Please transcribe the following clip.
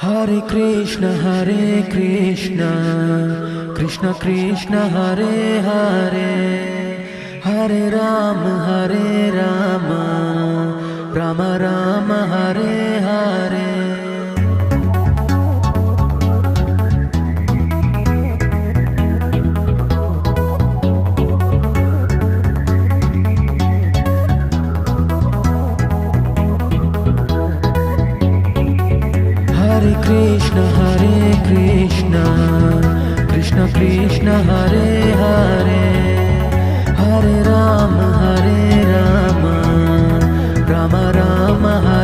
Hare Krishna, Krishna Krishna Hare Hare, Hare Rama, Rama Rama Hare Hare. Hare Krishna, Krishna Krishna Hare Hare, Hare Rama, Rama Rama Hare